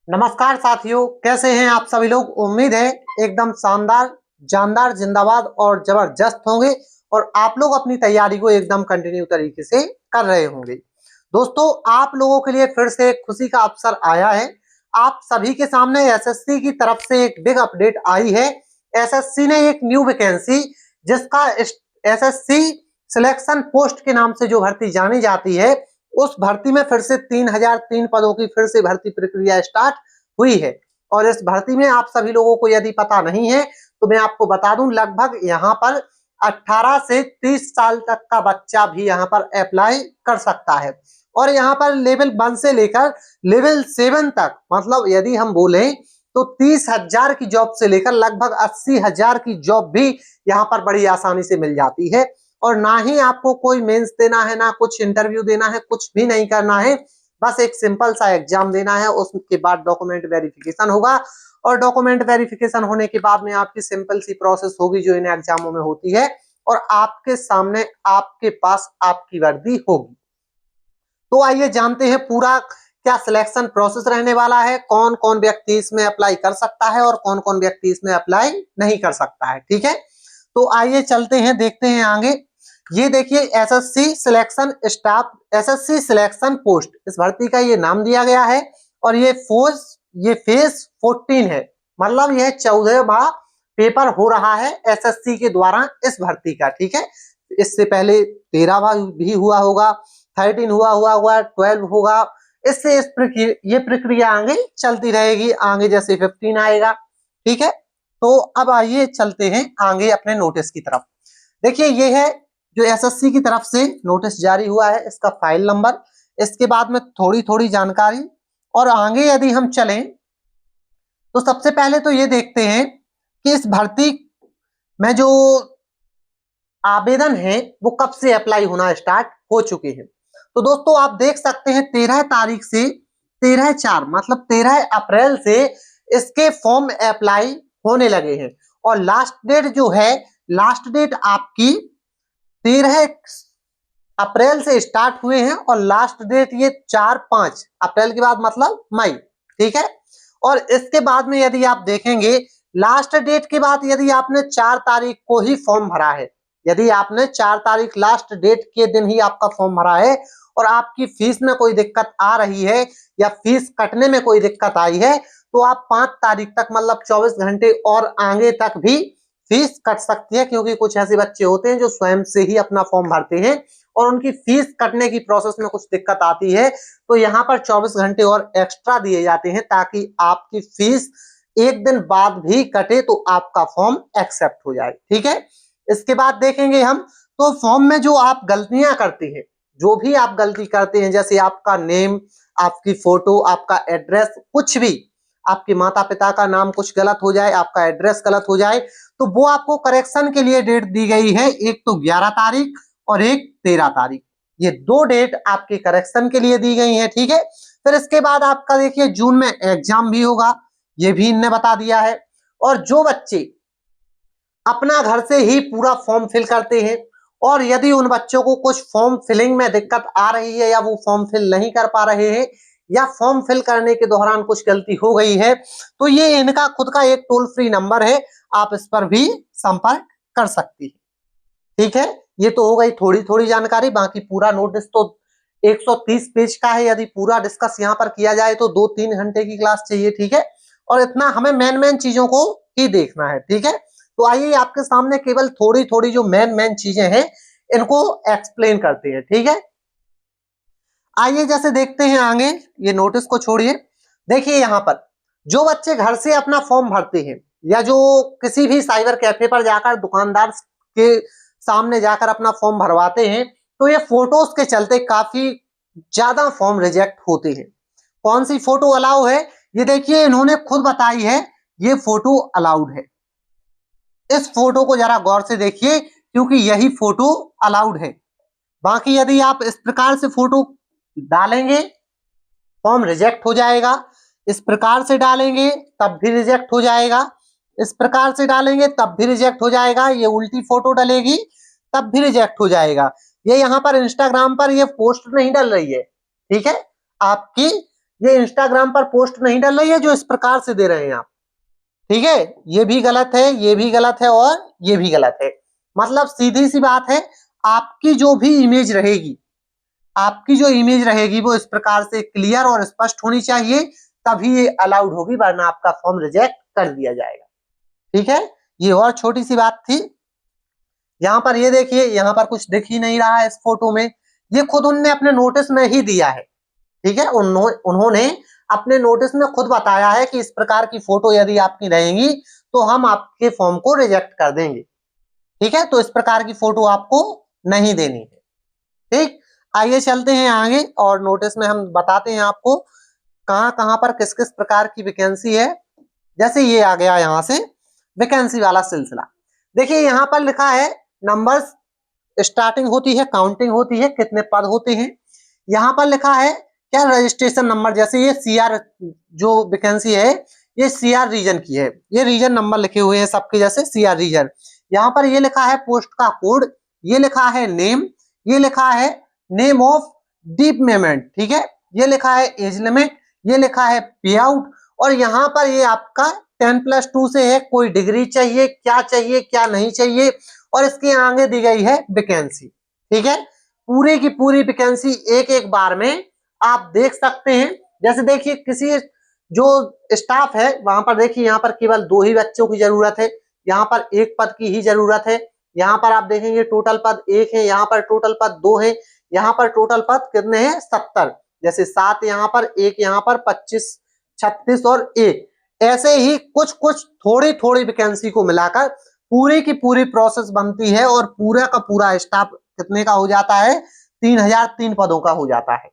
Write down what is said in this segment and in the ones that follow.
नमस्कार साथियों, कैसे हैं आप सभी लोग। उम्मीद है एकदम शानदार, जानदार, जिंदाबाद और जबरदस्त होंगे और आप लोग अपनी तैयारी को एकदम कंटिन्यू तरीके से कर रहे होंगे। दोस्तों, आप लोगों के लिए फिर से एक खुशी का अवसर आया है। आप सभी के सामने एसएससी की तरफ से एक बिग अपडेट आई है। एसएससी ने एक न्यू वैकेंसी, जिसका एसएससी सिलेक्शन पोस्ट के नाम से जो भर्ती जानी जाती है, उस भर्ती में फिर से 3003 पदों की फिर से भर्ती प्रक्रिया स्टार्ट हुई है। और इस भर्ती में आप सभी लोगों को यदि पता नहीं है तो मैं आपको बता दूं, लगभग यहाँ पर 18 से 30 साल तक का बच्चा भी यहाँ पर अप्लाई कर सकता है। और यहाँ पर लेवल 1 से लेकर लेवल 7 तक, मतलब यदि हम बोले तो 30,000 की जॉब से लेकर लगभग 80,000 की जॉब भी यहाँ पर बड़ी आसानी से मिल जाती है। और ना ही आपको कोई मेंस देना है, ना कुछ इंटरव्यू देना है, कुछ भी नहीं करना है। बस एक सिंपल सा एग्जाम देना है, उसके बाद डॉक्यूमेंट वेरिफिकेशन होगा और डॉक्यूमेंट वेरिफिकेशन होने के बाद में आपकी सिंपल सी प्रोसेस होगी जो इन एग्जामों में होती है, और आपके सामने आपके पास आपकी वर्दी होगी। तो आइए जानते हैं पूरा क्या सिलेक्शन प्रोसेस रहने वाला है, कौन कौन व्यक्ति इसमें अप्लाई कर सकता है और कौन कौन व्यक्ति इसमें अप्लाई नहीं कर सकता है। ठीक है, तो आइए चलते हैं, देखते हैं आगे। ये देखिए, SSC selection staff, SSC selection post, इस भर्ती का ये नाम दिया गया है। और ये फेज 14 है, मतलब यह 14वां पेपर हो रहा है एसएससी के द्वारा इस भर्ती का। ठीक है, इससे पहले 13वां भी हुआ होगा, 13 हुआ 12 होगा। इससे ये प्रक्रिया आगे चलती रहेगी, आगे जैसे 15 आएगा। ठीक है, तो अब आइए चलते हैं आगे अपने नोटिस की तरफ। देखिए, ये है जो एसएससी की तरफ से नोटिस जारी हुआ है, इसका फाइल नंबर, इसके बाद में थोड़ी थोड़ी जानकारी। और आगे यदि हम चलें तो सबसे पहले तो ये देखते हैं कि इस भर्ती में जो आवेदन है वो कब से अप्लाई होना स्टार्ट हो चुके हैं। तो दोस्तों, आप देख सकते हैं 13 तारीख से 13/4, मतलब 13 अप्रैल से इसके फॉर्म अप्लाई होने लगे हैं। और लास्ट डेट जो है, लास्ट डेट आपकी 13 अप्रैल से स्टार्ट हुए हैं और लास्ट डेट ये 4-5 अप्रैल के बाद, मतलब मई। ठीक है, और इसके बाद में यदि आप देखेंगे, लास्ट डेट के बाद यदि आपने 4 तारीख को ही फॉर्म भरा है, यदि आपने 4 तारीख लास्ट डेट के दिन ही आपका फॉर्म भरा है और आपकी फीस में कोई दिक्कत आ रही है या फीस कटने में कोई दिक्कत आई है, तो आप 5 तारीख तक, मतलब 24 घंटे और आगे तक भी फीस कट सकती है। क्योंकि कुछ ऐसे बच्चे होते हैं जो स्वयं से ही अपना फॉर्म भरते हैं और उनकी फीस कटने की प्रोसेस में कुछ दिक्कत आती है, तो यहाँ पर 24 घंटे और एक्स्ट्रा दिए जाते हैं ताकि आपकी फीस एक दिन बाद भी कटे तो आपका फॉर्म एक्सेप्ट हो जाए। ठीक है, इसके बाद देखेंगे हम, तो फॉर्म में जो आप गलतियां करते हैं, जो भी आप गलती करते हैं, जैसे आपका नेम, आपकी फोटो, आपका एड्रेस, कुछ भी, आपके माता पिता का नाम कुछ गलत हो जाए, आपका एड्रेस गलत हो जाए, तो वो आपको करेक्शन के लिए डेट दी गई है। एक तो 11 तारीख और एक 13 तारीख, ये 2 डेट आपके करेक्शन के लिए दी गई है। ठीक है, फिर इसके बाद आपका देखिए जून में एग्जाम भी होगा, ये भी इनने बता दिया है। और जो बच्चे अपना घर से ही पूरा फॉर्म फिल करते हैं और यदि उन बच्चों को कुछ फॉर्म फिलिंग में दिक्कत आ रही है या वो फॉर्म फिल नहीं कर पा रहे हैं या फॉर्म फिल करने के दौरान कुछ गलती हो गई है, तो ये इनका खुद का एक टोल फ्री नंबर है, आप इस पर भी संपर्क कर सकती है। ठीक है, ये तो हो गई थोड़ी थोड़ी जानकारी। बाकी पूरा नोटिस तो 130 पेज का है, यदि पूरा डिस्कस यहाँ पर किया जाए तो 2-3 घंटे की क्लास चाहिए। ठीक है, और इतना हमें मेन चीजों को ही देखना है। ठीक है, तो आइए आपके सामने केवल थोड़ी थोड़ी जो मेन चीजें हैं इनको एक्सप्लेन करते हैं। ठीक है, आइए जैसे देखते हैं आगे, ये नोटिस को छोड़िए। देखिए, यहाँ पर जो बच्चे घर से अपना फॉर्म भरते हैं या जो किसी भी साइबर कैफे पर जाकर दुकानदार के सामने जाकर अपना फॉर्म भरवाते हैं, तो ये फोटोज के चलते काफी ज्यादा फॉर्म रिजेक्ट होते हैं। कौन सी फोटो अलाउ है, ये देखिए इन्होंने खुद बताई है, ये फोटो अलाउड है। इस फोटो को जरा गौर से देखिए क्योंकि यही फोटो अलाउड है। बाकी यदि आप इस प्रकार से फोटो डालेंगे, फॉर्म रिजेक्ट हो जाएगा। इस प्रकार से डालेंगे तब भी रिजेक्ट हो जाएगा। इस प्रकार से डालेंगे तब भी रिजेक्ट हो जाएगा। ये उल्टी फोटो डलेगी तब भी रिजेक्ट हो जाएगा। ये यहाँ पर इंस्टाग्राम पर ये पोस्ट नहीं डल रही है, ठीक है, आपकी ये इंस्टाग्राम पर पोस्ट नहीं डल रही है जो इस प्रकार से दे रहे हैं आप, ठीक है। ये भी गलत है, ये भी गलत है और ये भी गलत है। मतलब सीधी सी बात है, आपकी जो भी इमेज रहेगी, आपकी जो इमेज रहेगी वो इस प्रकार से क्लियर और स्पष्ट होनी चाहिए, तभी ये अलाउड होगी, वरना आपका फॉर्म रिजेक्ट कर दिया जाएगा, ठीक है। ये और छोटी सी बात थी। यहाँ पर ये देखिए, यहाँ पर कुछ दिख ही नहीं रहा है इस फोटो में, ये खुद उनने अपने नोटिस में ही दिया है, ठीक है। उन्होंने अपने नोटिस में खुद बताया है कि इस प्रकार की फोटो यदि आपकी रहेंगी तो हम आपके फॉर्म को रिजेक्ट कर देंगे, ठीक है। तो इस प्रकार की फोटो आपको नहीं देनी है, ठीक। आइए चलते हैं आगे और नोटिस में हम बताते हैं आपको कहां कहां पर किस किस प्रकार की वैकेंसी है। जैसे ये आ गया यहाँ से वैकेंसी वाला सिलसिला, देखिए यहाँ पर लिखा है नंबर्स स्टार्टिंग होती है, काउंटिंग होती है, कितने पद होते हैं। यहाँ पर लिखा है क्या, रजिस्ट्रेशन नंबर। जैसे ये सीआर जो वैकेंसी है ये सीआर रीजन की है, ये रीजन नंबर लिखे हुए हैं सबके, जैसे सीआर रीजन। यहाँ पर ये लिखा है पोस्ट का कोड, ये लिखा है नेम, ये लिखा है नेम ऑफ डीप पेमेंट, ठीक है। ये लिखा है एज लिमिट, ये लिखा है पे आउट, और यहाँ पर ये आपका 10+2 से है, कोई डिग्री चाहिए, क्या नहीं चाहिए, और इसके आगे दी गई है वैकेंसी, ठीक है। पूरी की पूरी वैकेंसी एक एक बार में आप देख सकते हैं। जैसे देखिए किसी जो स्टाफ है वहां पर देखिए, यहाँ पर केवल 2 ही बच्चों की जरूरत है, यहाँ पर 1 पद की ही जरूरत है। यहाँ पर आप देखेंगे टोटल पद 1 है, यहाँ पर टोटल पद 2 है, यहाँ पर टोटल पद कितने हैं 70, जैसे 7 यहाँ पर, 1 यहाँ पर, 25, 36 और 1, ऐसे ही कुछ कुछ थोड़ी थोड़ी वैकेंसी को मिलाकर पूरी की पूरी प्रोसेस बनती है, और पूरा का पूरा स्टाफ कितने का हो जाता है, 3003 पदों का हो जाता है।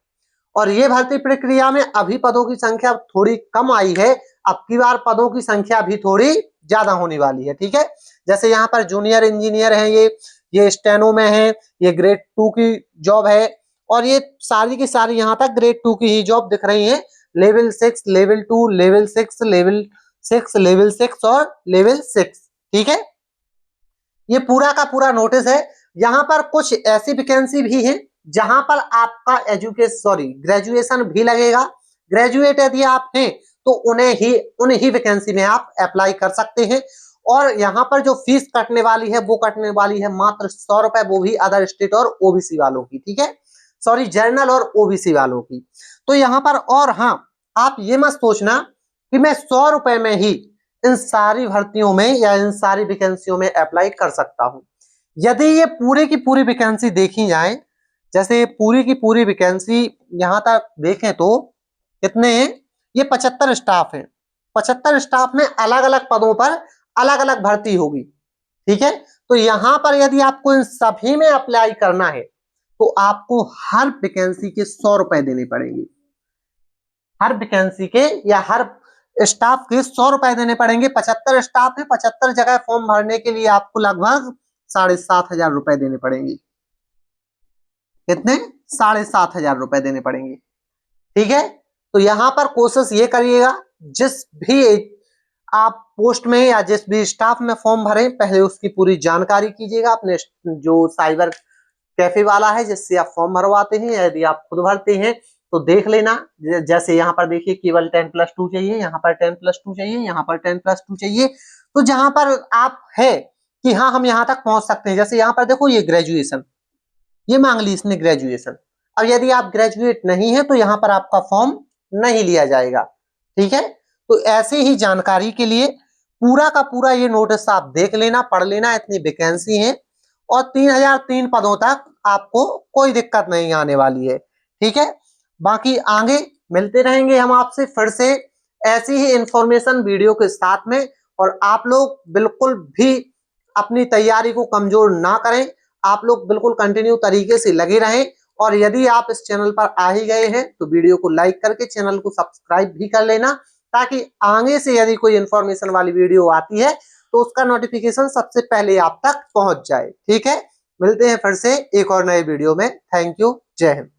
और ये भर्ती प्रक्रिया में अभी पदों की संख्या थोड़ी कम आई है, अब की बार पदों की संख्या भी थोड़ी ज्यादा होने वाली है, ठीक है। जैसे यहाँ पर जूनियर इंजीनियर है, ये स्टेनो में है, ये ग्रेड 2 की जॉब है, और ये सारी की सारी यहाँ तक ग्रेड 2 की ही जॉब दिख रही है। Level 6, level 2, level 6, level 6, level 6 और लेवल 6, ठीक है। ये पूरा का पूरा नोटिस है। यहाँ पर कुछ ऐसी वैकेंसी भी है जहां पर आपका ग्रेजुएशन भी लगेगा। ग्रेजुएट यदि आप हैं तो उन्हें ही वैकेंसी में आप अप्लाई कर सकते हैं। और यहाँ पर जो फीस कटने वाली है वो कटने वाली है मात्र 100 रुपए, वो भी अदर स्टेट और ओबीसी वालों की, ठीक है। जनरल और ओबीसी वालों की। तो यहाँ पर, और हाँ, आप ये मत सोचना कि मैं 100 रुपए में ही इन सारी भर्तियों में या इन सारी वैकेंसियों में अप्लाई कर सकता हूं। यदि ये पूरी की पूरी वैकेंसी देखी जाए, जैसे पूरी की पूरी वैकेंसी यहां तक देखें तो कितने हैं, ये 75 स्टाफ हैं। 75 स्टाफ में अलग अलग पदों पर अलग अलग भर्ती होगी, ठीक है। तो यहां पर यदि आपको इन सभी में अप्लाई करना है तो आपको हर वैकेंसी के 100 रुपए देने पड़ेंगे, हर वैकेंसी के या हर स्टाफ के 100 रुपए देने पड़ेंगे। 75 स्टाफ है, 75 जगह फॉर्म भरने के लिए आपको लगभग 7,500 रुपए देने पड़ेंगे। कितने? 7,500 रुपए देने पड़ेंगे, ठीक है। तो यहां पर कोशिश ये करिएगा, जिस भी आप पोस्ट में या जिस भी स्टाफ में फॉर्म भरें, पहले उसकी पूरी जानकारी कीजिएगा। अपने जो साइबर कैफे वाला है जिससे आप फॉर्म भरवाते हैं, यदि आप खुद भरते हैं तो देख लेना। जैसे यहाँ पर देखिए केवल 10+2 चाहिए, यहाँ पर 10+2 चाहिए, यहाँ पर 10+2 चाहिए। तो जहां पर आप है कि हाँ हम यहाँ तक पहुंच सकते हैं, जैसे यहाँ पर देखो ये ग्रेजुएशन, ये मांग ली इसने ग्रेजुएशन। अब यदि आप ग्रेजुएट नहीं है तो यहाँ पर आपका फॉर्म नहीं लिया जाएगा, ठीक है। तो ऐसे ही जानकारी के लिए पूरा का पूरा ये नोटिस आप देख लेना, पढ़ लेना। इतनी वैकेंसी है और 3003 पदों तक आपको कोई दिक्कत नहीं आने वाली है, ठीक है। बाकी आगे मिलते रहेंगे हम आपसे फिर से ऐसी ही इंफॉर्मेशन वीडियो के साथ में। और आप लोग बिल्कुल भी अपनी तैयारी को कमजोर ना करें, आप लोग बिल्कुल कंटिन्यू तरीके से लगे रहें। और यदि आप इस चैनल पर आ ही गए हैं तो वीडियो को लाइक करके चैनल को सब्सक्राइब भी कर लेना, ताकि आगे से यदि कोई इंफॉर्मेशन वाली वीडियो आती है तो उसका नोटिफिकेशन सबसे पहले आप तक पहुंच जाए, ठीक है। मिलते हैं फिर से एक और नए वीडियो में। थैंक यू, जय हिंद।